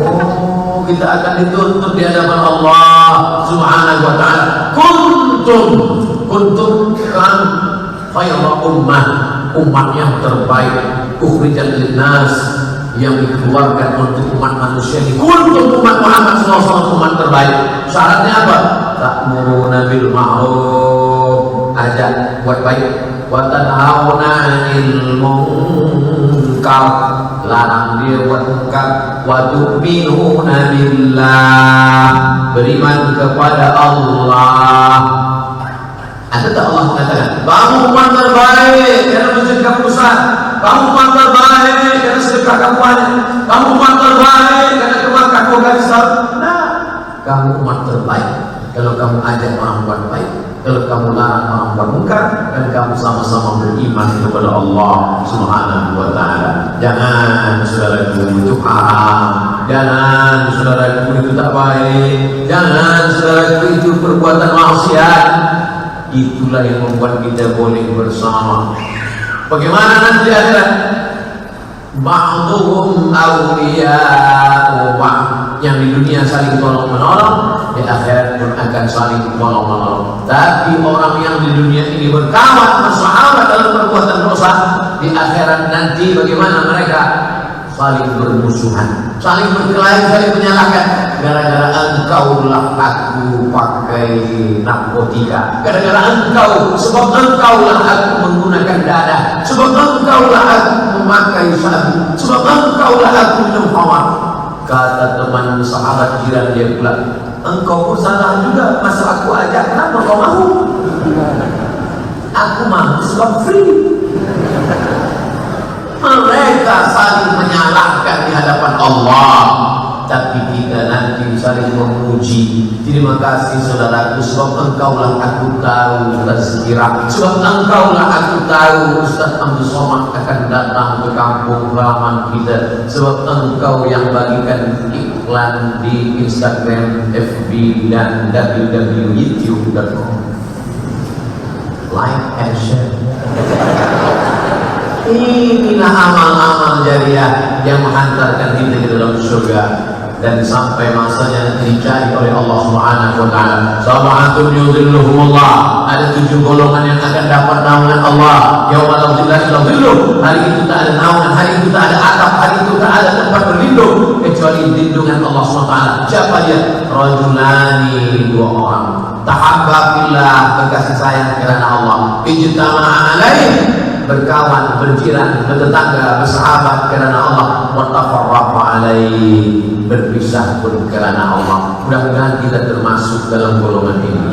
Oh, kita akan dituntut di hadapan Allah Subhanahu wa taala. Kuntum kan khairu umat yang terbaik ukhrijat linnas, yang dikeluarkan untuk umat manusia ini. Kuntum umat Muhammad SAW umat terbaik. Syaratnya apa? Ta'muruna bil ma'ruf, ajak buat baik, wa tanhauna 'anil munkar, larang dia buat munkar, wa tu'minuna billah, beriman kepada Allah. Ada tak Allah mengatakan, kamu umat terbaik karena masjid kamu besar, kamu umat terbaik karena sedekah kamu banyak, kamu umat terbaik karena keluar kamu besar. Nah, kamu umat terbaik kalau kamu ajak orang buat baik, kalau kamu larang orang buat munkar, dan kamu sama-sama beriman kepada Allah Subhanahu wa taala. Jangan saudaraku itu haram, jangan saudaraku itu tak baik, jangan saudaraku itu perbuatan maksiat. Itulah yang membuat kita boleh bersama. Bagaimana nanti akhirat? Ba'duhum awliya'u ba'd, yang di dunia saling tolong menolong, di akhirat pun akan saling tolong menolong. Tapi orang yang di dunia ini berkawan bersahabat dalam perbuatan dosa, di akhirat nanti bagaimana mereka? Saling bermusuhan, saling berkelahi, saling menyalahkan. Gara-gara engkau lah aku pakai narkotika, gara-gara engkau, sebab engkau lah aku menggunakan dada, sebab engkau lah aku memakai sabu, sebab engkau lah aku minum khamar. Kata teman sahabat jiran dia pula, engkau pun salah juga, masa aku ajak, kenapa kau mahu? Aku mahu sebab free. Mereka saling menyalahkan di hadapan Allah, tapi kita nanti saling memuji. Terima kasih saudaraku, sebab engkaulah aku tahu Ustaz Sekira, sebab engkaulah aku tahu Ustaz Abdul Somad akan datang ke kampung halaman kita, sebab engkau yang bagikan iklan di Instagram, FB, dan www.youtube.com. Like and share. Inilah amal-amal jariah yang menghantarkan kita ke dalam surga, dan sampai masanya dicari oleh Allah Subhanahu wa taala. Sab'atun yudhilluhumullah, ada 7 golongan yang akan dapat naungan Allah. Yauma la dhilla illa dhilluh, hari itu tak ada naungan, hari itu tak ada atap, hari itu tak ada tempat berlindung kecuali lindungan Allah Subhanahu wa taala. Siapa dia? Rajulani, 2 orang. Tahabba fillah, berkasih sayang kerana Allah. Ijtama'a alaih, berkawan, berjiran, bertetangga, bersahabat kerana Allah. Wa tafarraqa alaihi, berpisah pun kerana Allah. Mudah-mudahan kita termasuk dalam golongan ini.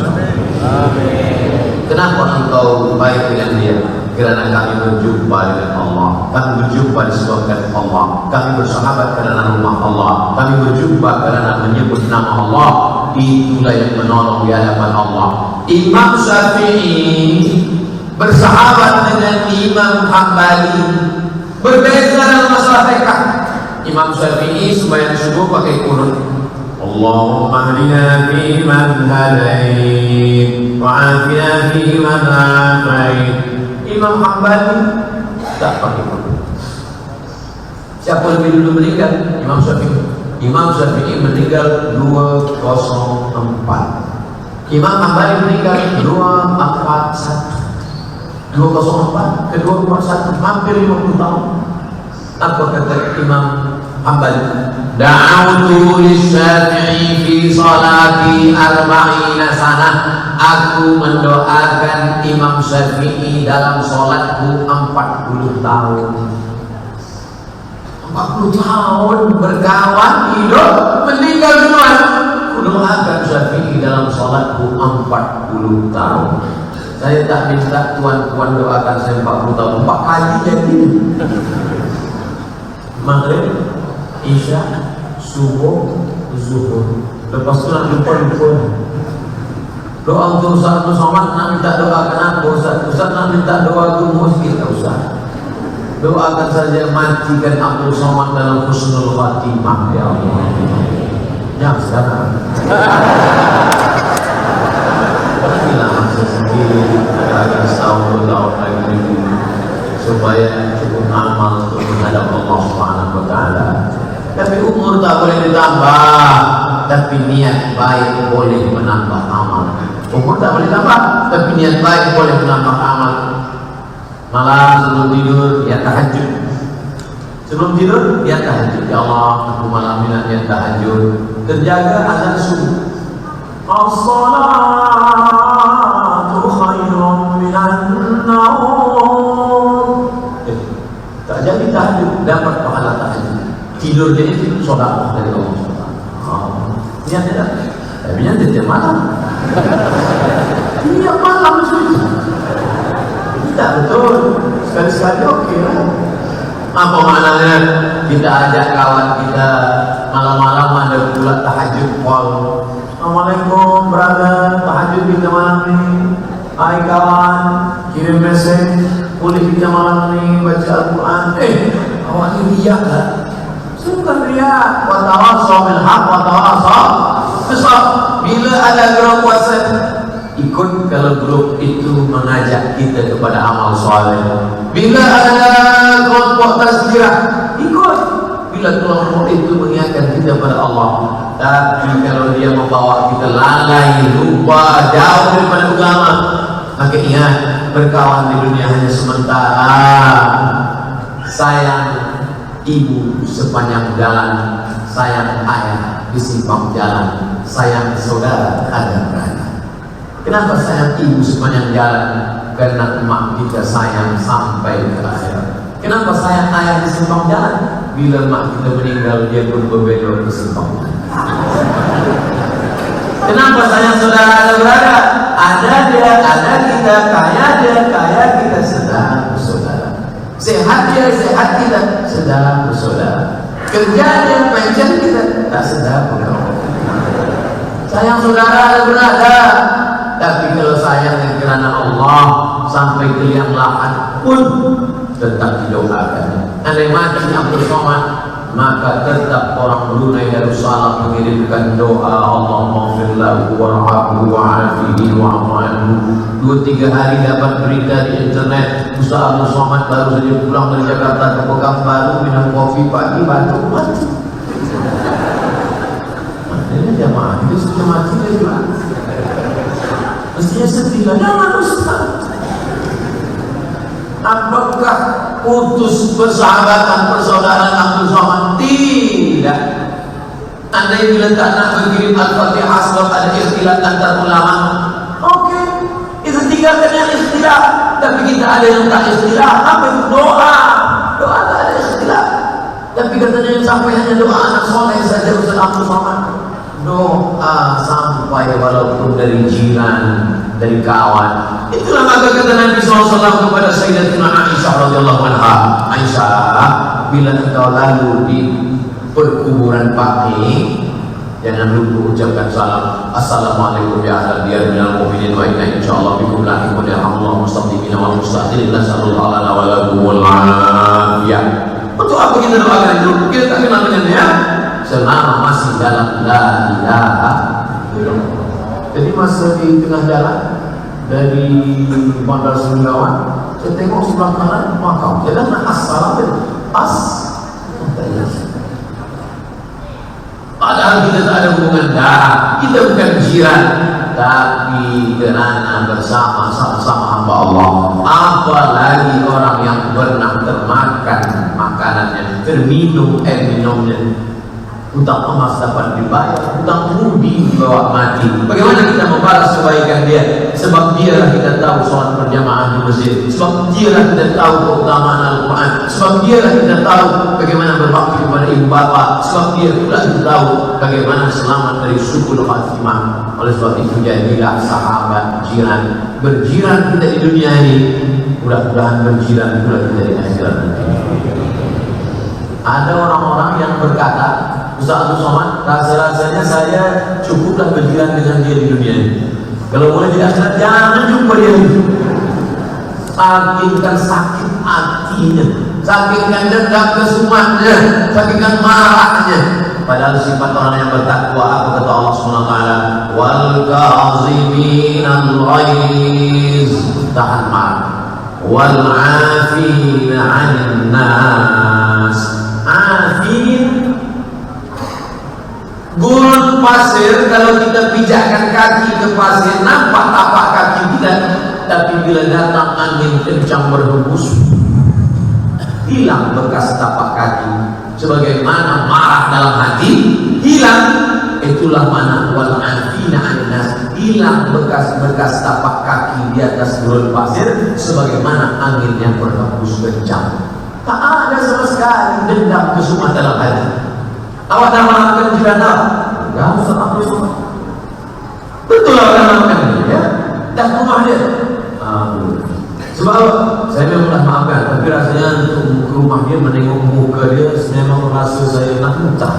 Amin. Kenapa engkau baik dengan dia? Kerana kami berjumpa dengan Allah, kami berjumpa disebabkan Allah, kami bersahabat kerana rumah Allah, kami berjumpa kerana menyebut nama Allah. Itulah yang menolong di hadapan Allah. Imam Syafi'i bersahabat dengan Imam Hambali, berbeza dalam masalah fiqh. Imam Syafi'i sembahyang subuh pakai qunut, Allahumma hdina fi man hadait wa afina fi man afait. Imam Hambali tak pakai qunut. Siapa lebih dulu meninggal? Imam Syafi'i. Imam Syafi'i meninggal 204. Imam Hambali meninggal 241. 204 ke 241, hampir 50 tahun. Apa kata Imam Hambali? Da'autu lisyafi'i fi salati 40 sanah. Aku mendoakan Imam Syafi'i dalam salatku 40 tahun. 40 tahun berkawan, hidup, meninggal duluan. Kudoakan Syafi'i dalam salatku 40 tahun. Saya tak minta tuan-tuan doakan saya 40 tahun, 4 kali jadi. Maghrib, Isya, Subuh, Zuhur. Lepas itu nak lupa-lupa. Doa untuk Ustaz Abdul Somad, nak minta doa kenapa Ustaz? Ustaz nak minta doa untuk muslim, tak usah. Doakan saja, matikan Abdul Somad dalam husnul khatimah, ya Allah. Jangan sekarang. Inilah masa sendiri agar setahun tahun lagi supaya cukup amal untuk menghadap Allah Subhanahu wa taala. tapi umur tak boleh ditambah, tapi niat baik boleh menambah amal. Umur tak boleh tambah, tapi niat baik boleh menambah amal. Malam sebelum tidur ya tahajud. Sebelum tidur ya tahajud. Ya Allah, aku malam ini niat tahajud. Terjaga azan subuh. As-salatu khairun minan naum. Tak jadi tahajud, dapat pahala tahajud. Tidur jadi itu sedekah dari Allah Subhanahu. Niat tidak, tapi niat tidak malam. Iya malam suci. Tidak betul. Sekali-sekali oke lah. Apa maknanya? Kita ajak kawan kita malam-malam ada pula tahajud call. Assalamualaikum brother, tahajud kita malam ini. Hai kawan, kirim message. Boleh kita malam ini baca Al-Quran. Awak ini riak kan? Bukan riak. Wa tawassaw bil haqq wa tawassaw bis sabr. Bila ada grup WhatsApp, ikut kalau grup itu mengajak kita kepada amal soleh. Bila ada kelompok tazkirah, ikut. Bila kelompok itu mengingatkan kita kepada Allah. Tapi kalau dia membawa kita lalai, lupa, jauh daripada agama, maka ingat, berkawan di dunia hanya sementara. Sayang ibu sepanjang jalan, sayang ayah di simpang jalan, sayang saudara ada berada. Kenapa sayang ibu sepanjang jalan? Karena emak kita sayang sampai ke akhirat. Kenapa sayang ayah di simpang jalan? Bila emak kita meninggal, dia pun berbelok ke simpang jalan. Kenapa sayang saudara ada berada? Ada dia, ada kita, kaya dia, kaya kita, sedang bersaudara. Sehat dia, sehat kita, sedang bersaudara. Kerja dia, pensiun kita, tak sedang berkawan. Sayang saudara ada berada. Tapi kalau sayang yang kerana Allah sampai ke liang lahat pun tetap didoakan. Andai mati Abdul Somad, maka tetap orang Brunei Darussalam mengirimkan doa Allahumma ighfir lahu warhamhu wa'afihi wa'fu anhu. 2-3 hari dapat berita di internet, Ustaz Abdul Somad baru saja pulang dari Jakarta ke Pekanbaru, minum kopi pagi, batuk mati. Maknanya jamaah itu sudah mati dia juga. Mestinya sedih lah, jangan Ustaz. Apakah putus persahabatan persaudaraan Abdul Somad? Tidak. Andai bila tak nak berkirim Al-Fatihah sebab ada ikhtilaf antar ulama, oke, itu tinggalkan yang ikhtilaf. Tapi kita ada yang tak ikhtilaf. Apa itu? Doa. Doa tak ada ikhtilaf. Tapi katanya yang sampai hanya doa anak soleh saja Ustaz Abdul Somad. Doa sampai walaupun dari jiran, dari kawan. Itulah maka kata Nabi SAW kepada Sayyidatina Aisyah radhiyallahu anha, Aisyah, bila engkau lalu di perkuburan Baqi, jangan lupa ucapkan salam. Assalamualaikum ya ahlal diyar minal mu'minin wa inna insyaallah bikum lahiqun yarhamullahu mustaqimina wal mustaqilin nasallallahu lana wa lakum wal afiyah. Untuk apa kita doakan dulu? Kita tak kenal dengannya selama masih dalam la ilaha illallah. Jadi masa di tengah jalan dari Bandar Singgawan, saya tengok sebelah kanan makam. Jadi nak as-salam, padahal kita tak ada hubungan darah, kita bukan jiran, tapi kerana bersama sama hamba Allah. Apalagi orang yang pernah termakan makanannya, terminum minumnya. Hutang emas dapat dibayar, hutang bumi dibawa mati. Bagaimana kita membalas kebaikan dia? Sebab dialah kita tahu sholat berjamaah di masjid. Sebab dialah kita tahu keutamaan Al-Quran. Sebab dialah kita tahu bagaimana berbakti kepada ibu bapa. Sebab dia pula kita tahu bagaimana selamat dari syukur khatimah. Oleh sebab itu jadilah sahabat jiran. Berjiran kita di dunia ini, mudah-mudahan berjiran pula kita di akhirat nanti. Ada orang-orang yang berkata, Ustaz Abdul Somad, rasa-rasanya saya cukuplah berjiran dengan dia di dunia ini. Kalau boleh di akhirat, jangan jumpa dia lagi. Saking kan sakit hatinya, saking kan dendam kesumatnya, saking kan marahnya. Padahal sifat orang yang bertakwa, apa kata Allah SWT, wal kaziminal ghaiz, tahan marah, wal afina 'anil nas. Afin Gurun pasir, kalau kita pijakkan kaki ke pasir, nampak tapak kaki kita. Tapi bila datang angin kencang berhembus, hilang bekas tapak kaki. Sebagaimana marah dalam hati, hilang. Itulah mana wal afina 'anil nas, hilang bekas-bekas tapak kaki di atas gurun pasir, sebagaimana angin yang berhembus kencang. Tak ada sama sekali dendam kesumat dalam hati. Awak dah maafkan jiran awak? Enggak, Ustaz, apa semua? Betul awak dah maafkan dia, ya? Dah ke rumah dia? Sebab saya memang dah maafkan, tapi rasanya untuk ke rumah dia, menengok muka dia, memang rasa saya nak muntah.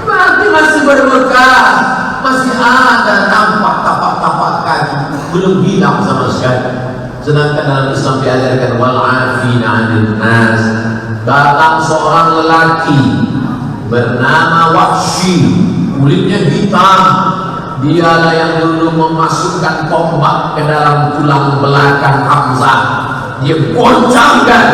Berarti masih berbekas, masih ada nampak tapak-tapak kaki, belum hilang sama sekali. Sedangkan dalam Islam diajarkan wal afina 'anil nas. Datang seorang lelaki bernama Wahsy, kulitnya hitam. Dialah yang dulu memasukkan tombak ke dalam tulang belakang Hamzah. Dia goncangkan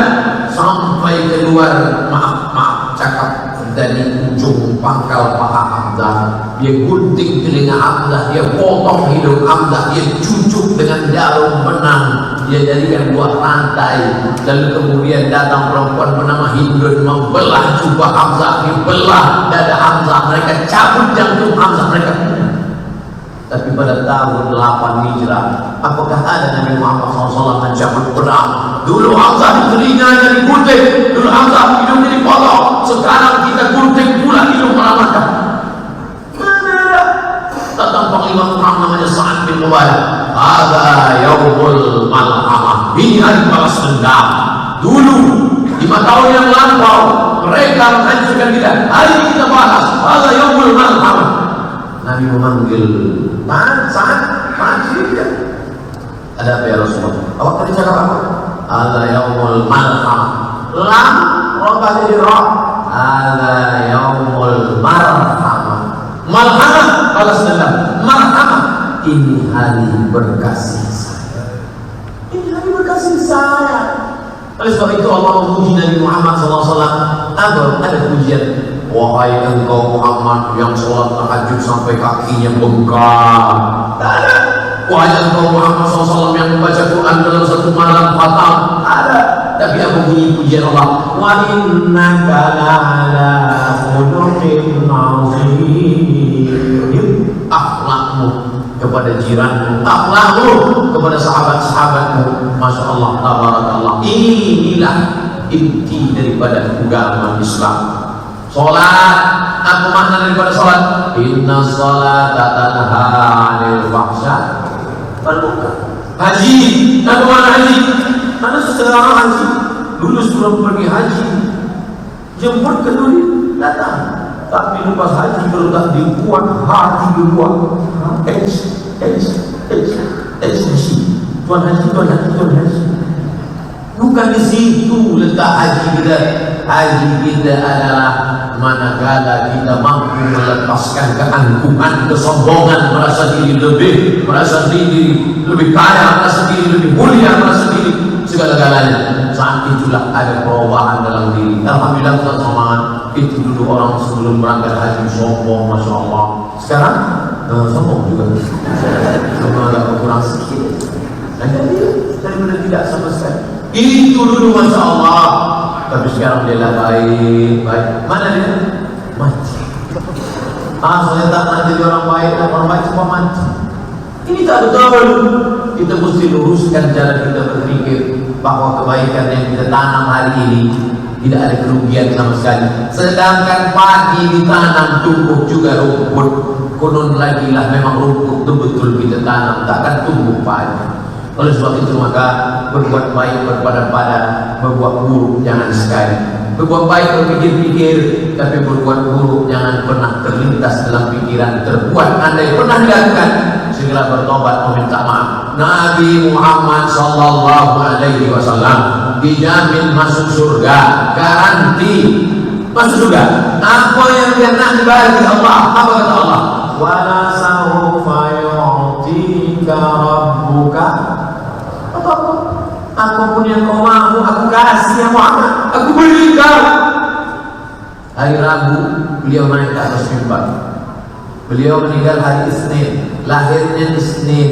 sampai keluar, maaf cakap, dari ujung pangkal paha Hamzah. Dia gunting telinga Hamzah, dia potong hidung Hamzah, dia cucuk dengan jarum benang, dia jadikan buah rantai. Lalu kemudian datang perempuan bernama Hindun, membelah jubah Hamzah, dibelah dada Hamzah, mereka cabut jantung Hamzah, mereka. Tapi pada tahun 8 Hijrah, apakah ada Nabi Muhammad SAW mencabut pedang? Dulu Hamzah di telinganya digunting, dulu Hamzah hidungnya dipotong, sekarang kita gunting pula hidung Muhammad. Datang panglima perang namanya Sa'ad bin Ubadah. Ada yaumul malhamah, ini hari balas dendam. Dulu 5 tahun yang lampau mereka menghancurkan kita, hari ini kita balas. Ada yaumul malhamah. Nabi memanggil Sa'ad, dia. Ada apa ya Rasulullah? Awak tadi cakap apa? Ada yaumul malhamah. Lam roba jadi roh. Ada yaumul malhamah. Malhamah balas dendam, marhamah, ini hari berkasih sayang. Ini hari berkasih sayang. Oleh sebab itu Allah memuji Nabi Muhammad SAW. Ada pujian, wahai engkau Muhammad yang sholat tahajud sampai kakinya bengkak. Tak ada. Wahai engkau Muhammad SAW yang membaca Quran dalam satu malam khatam. Ada. Tapi aku bunyi pujian Allah, wa innaka la'ala khuluqin 'azim. Akhlakmu kepada jiranmu, akhlakmu kepada sahabat-sahabatmu, Masya Allah, tabarakallah. Inilah inti daripada agama Islam. Salat, apa makna daripada salat? Inna salata tanha 'anil fahsya wal munkar. Haji, apa makna haji? Ada seseorang haji, dulu sebelum pergi haji, jemput ke dunia, datang. Tapi lepas haji berubah dibuat hati dibuat Tuan haji. Bukan di situ letak haji kita. Haji kita adalah manakala kita mampu melepaskan keangkuhan, kesombongan, merasa diri lebih kaya, merasa diri lebih mulia, merasa diri segala-galanya. Saat itulah ada perubahan dalam diri. Alhamdulillah, teman-teman. Itu dulu orang sebelum berangkat haji sombong, Masya Allah. Sekarang sombong juga, cuma agak kurang sedikit. Dan daripada tidak sama sekali. Itu dulu Masya Allah. Tapi sekarang dia lah baik. Mana dia? Mati. Saya tak nak jadi orang baik, orang baik cuma mati. Ini tak betul. Kita mesti luruskan cara kita berpikir bahwa kebaikan yang kita tanam hari ini tidak ada kerugian sama sekali. Sedangkan pagi ditanam tumbuh juga rumput. Konon lagi lah memang rumput itu betul kita tanam, takkan tumbuh pagi. Oleh sebab itu maka berbuat baik berpada-pada, berbuat buruk jangan sekali. Berbuat baik berpikir-pikir, tapi berbuat buruk jangan pernah terlintas dalam pikiran. Terbuat andai pernah dilakukan, segera bertobat meminta maaf. Nabi Muhammad sallallahu alaihi wasallam dijamin masuk surga, garanti masuk surga. Apa yang dia nak dibagi Allah? Apa kata Allah? Wala sawfa yu'tika rabbuka. Apapun yang kau mahu aku kasih ya Muhammad, aku beri kau. Hari Rabu beliau naik ke atas mimbar. Beliau meninggal hari Isnin, lahirnya Isnin,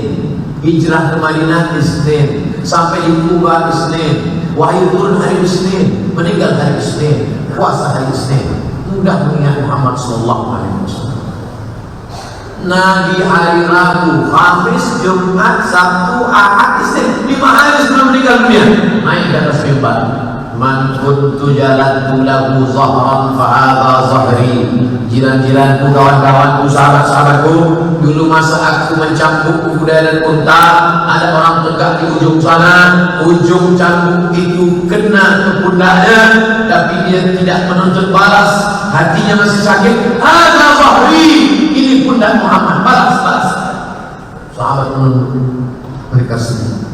hijrah ke Madinah Isnin, sampai di Kuba Isnin, wahyu turun hari Isnin, meninggal hari Isnin, puasa hari Isnin. Mudah mengingat Muhammad sallallahu alaihi wasallam. Nah, di hari Rabu, Kamis, Jumat, Sabtu, Ahad, Isnin, 5 hari sebelum meninggal dunia, naik ke atas mimbar. Man kuntu jalantu lahu zahran fa'adha zahri. Jiran-jiranku, kawan-kawanku, sahabat-sahabatku, dulu masa aku mencambuk kuda dan unta, ada orang tegak di ujung sana, ujung cambuk itu kena ke pundaknya, tapi dia tidak menuntut balas, hatinya masih sakit. Hadza zahri, ini pundak Muhammad, balas. Sahabat menunggu, mereka sedih.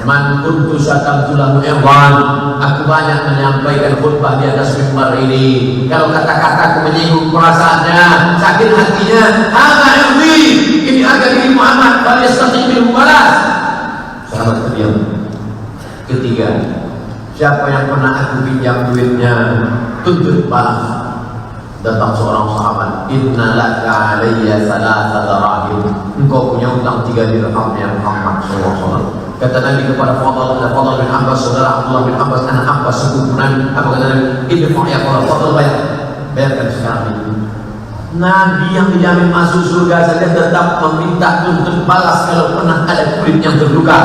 Man kuntu syatamtu lahu irwan, aku banyak menyampaikan khutbah di atas mimbar ini. Kalau kata-kataku menyinggung perasaannya, sakit hatinya, hadza irwi, ini harga diri Muhammad, bal yastaqbil balas. Sahabat terdiam. Ketiga, siapa yang pernah aku pinjam duitnya, tuntut balas. Datang seorang sahabat, inna laka alayya salasata dirham, engkau punya utang 3 dirham ya Muhammad sallallahu alaihi wasallam. Kata Nabi kepada Fadl bin Abbas, saudara Abdullah bin Abbas, anak Abbas sepupu Nabi. Apa kata Nabi? Idfa' ya Fadl, bayarkan sekarang ini. Nabi yang dijamin masuk surga saja tetap meminta untuk balas kalau pernah ada kulit yang terluka.